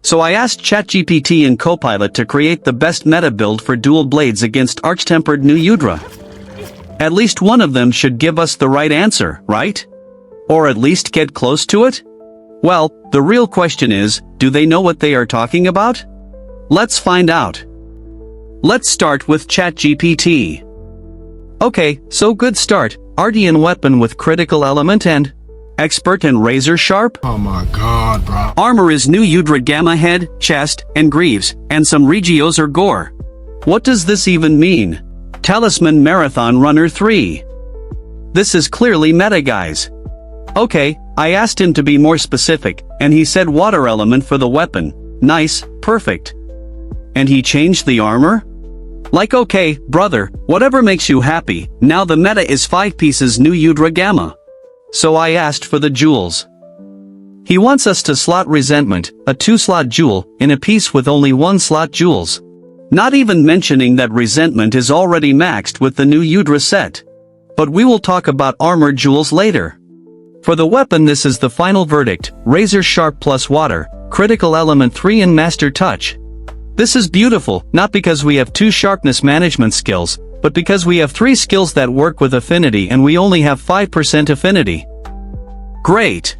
So I asked ChatGPT and Copilot to create the best meta build for dual blades against Arch-tempered Nu Udra. At least one of them should give us the right answer, right? Or at least get close to it? Well, the real question is, do they know what they are talking about? Let's find out. Let's start with ChatGPT. Okay, so good start. Ardian weapon with critical element and expert and razor sharp? Oh my god, bro. Armor is Nu Udra Gamma head, chest, and greaves, and some regios or gore. What does this even mean? Talisman Marathon Runner 3. This is clearly meta, guys. Okay, I asked him to be more specific, and he said water element for the weapon. Nice, perfect. And he changed the armor? Like okay, brother, whatever makes you happy, now the meta is 5 pieces Nu Udra Gamma. So I asked for the jewels. He wants us to slot resentment, a 2-slot jewel, in a piece with only 1 slot jewels. Not even mentioning that resentment is already maxed with the Nu Udra set. But we will talk about armor jewels later. For the weapon, this is the final verdict, razor sharp plus water, critical element 3 and master touch. This is beautiful, not because we have 2 sharpness management skills, but because we have 3 skills that work with affinity and we only have 5% affinity. Great.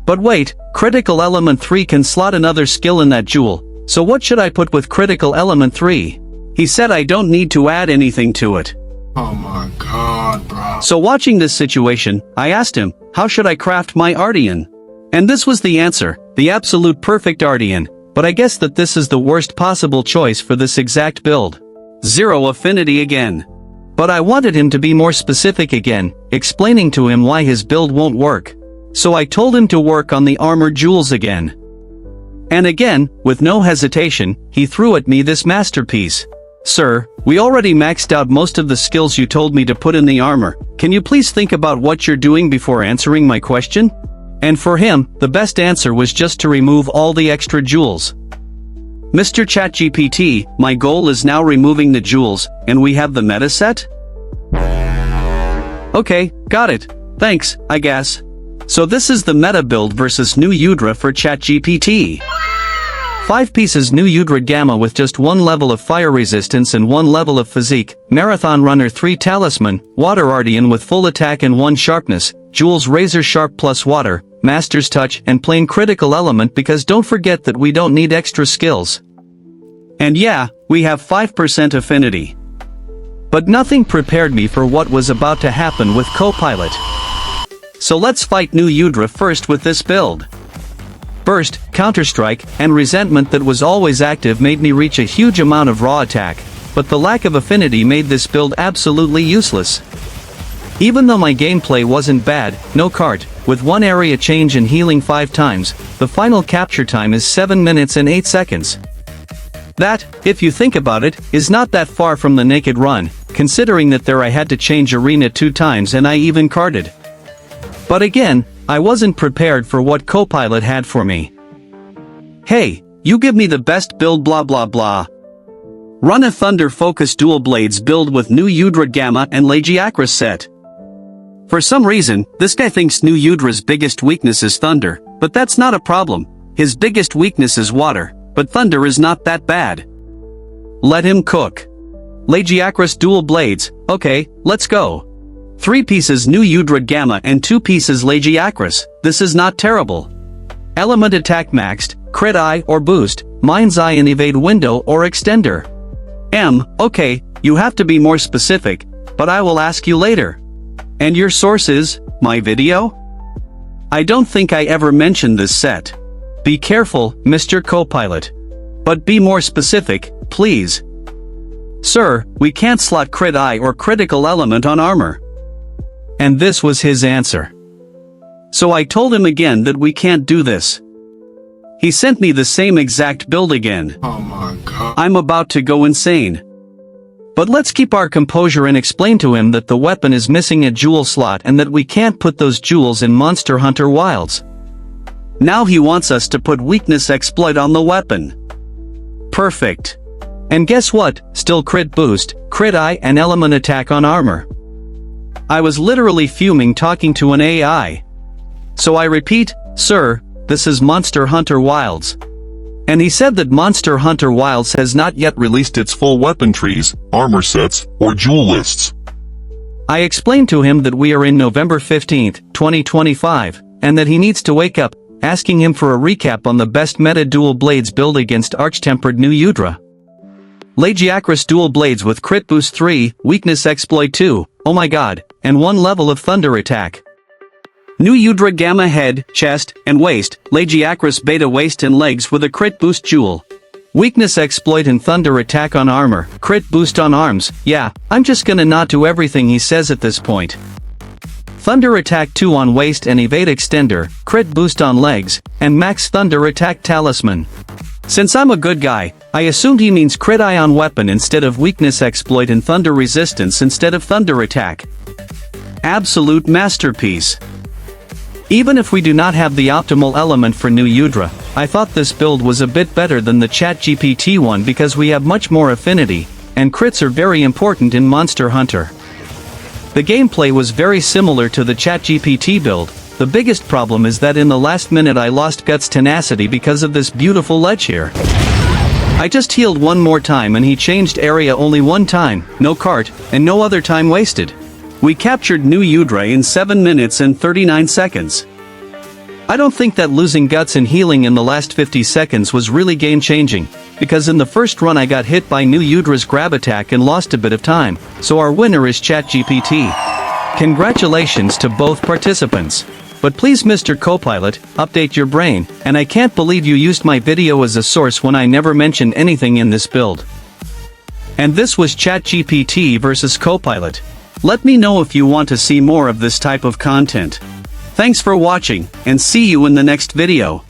But wait, critical element 3 can slot another skill in that jewel, so what should I put with critical element 3? He said I don't need to add anything to it. Oh my god, bro. So watching this situation, I asked him, how should I craft my Ardian? And this was the answer, the absolute perfect Ardian, but I guess that this is the worst possible choice for this exact build. 0 affinity again. But I wanted him to be more specific again, explaining to him why his build won't work. So I told him to work on the armor jewels again. And again, with no hesitation, he threw at me this masterpiece. Sir, we already maxed out most of the skills you told me to put in the armor. Can you please think about what you're doing before answering my question? And for him, the best answer was just to remove all the extra jewels. Mr. ChatGPT, my goal is now removing the jewels, and we have the meta set? Okay, got it. Thanks, I guess. So this is the meta build versus Nu Udra for ChatGPT. 5 pieces Nu Udra Gamma with just 1 level of fire resistance and 1 level of physique, Marathon Runner 3 Talisman, Water Ardian with full attack and 1 sharpness, Jewels Razor Sharp plus Water, Master's Touch and plain critical element because don't forget that we don't need extra skills. And yeah, we have 5% affinity. But nothing prepared me for what was about to happen with Copilot. So let's fight Nu Udra first with this build. Burst, Counterstrike, and Resentment that was always active made me reach a huge amount of raw attack, but the lack of affinity made this build absolutely useless. Even though my gameplay wasn't bad, no cart, with 1 area change and healing 5 times, the final capture time is 7 minutes and 8 seconds. That, if you think about it, is not that far from the naked run, considering that there I had to change arena 2 times and I even carted. But again, I wasn't prepared for what Copilot had for me. Hey, you give me the best build blah blah blah. Run a Thunder Focus Dual Blades build with Nu Udra Gamma and Lagiacrus set. For some reason, this guy thinks Nu Udra's biggest weakness is Thunder, but that's not a problem. His biggest weakness is Water, but Thunder is not that bad. Let him cook. Lagiacrus Dual Blades, okay, let's go. 3 pieces Nu Udra Gamma and 2 pieces Lagiacrus, this is not terrible. Element attack maxed, crit eye or boost, mind's eye and evade window or extender. Okay, you have to be more specific, but I will ask you later. And your source is, my video? I don't think I ever mentioned this set. Be careful, Mr. Copilot. But be more specific, please. Sir, we can't slot crit eye or critical element on armor. And this was his answer. So I told him again that we can't do this. He sent me the same exact build again. Oh my god. I'm about to go insane. But let's keep our composure and explain to him that the weapon is missing a jewel slot and that we can't put those jewels in Monster Hunter Wilds. Now he wants us to put weakness exploit on the weapon. Perfect. And guess what? Still crit boost, crit eye and element attack on armor. I was literally fuming talking to an AI. So I repeat, sir, this is Monster Hunter Wilds. And he said that Monster Hunter Wilds has not yet released its full weapon trees, armor sets, or jewel lists. I explained to him that we are in November 15th, 2025, and that he needs to wake up, asking him for a recap on the best meta dual blades build against Arch-Tempered Nu Udra. Lagiacrus dual blades with crit boost 3, weakness exploit 2, oh my god, and 1 level of thunder attack. Nu Udra Gamma head, chest, and waist, Lagiacrus beta waist and legs with a crit boost jewel. Weakness exploit and thunder attack on armor, crit boost on arms. Yeah, I'm just gonna nod to everything he says at this point. Thunder attack 2 on waist and evade extender, crit boost on legs, and max thunder attack talisman. Since I'm a good guy, I assumed he means crit ion weapon instead of weakness exploit and thunder resistance instead of thunder attack. Absolute masterpiece. Even if we do not have the optimal element for Nu Udra, I thought this build was a bit better than the ChatGPT one because we have much more affinity, and crits are very important in Monster Hunter. The gameplay was very similar to the ChatGPT build. The biggest problem is that in the last minute I lost Guts' tenacity because of this beautiful ledge here. I just healed one more time and he changed area only one time, no cart, and no other time wasted. We captured Nu Udra in 7 minutes and 39 seconds. I don't think that losing Guts and healing in the last 50 seconds was really game-changing, because in the first run I got hit by Nu Udra's grab attack and lost a bit of time, so our winner is ChatGPT. Congratulations to both participants. But please Mr. Copilot, update your brain, and I can't believe you used my video as a source when I never mentioned anything in this build. And this was ChatGPT versus Copilot. Let me know if you want to see more of this type of content. Thanks for watching, and see you in the next video.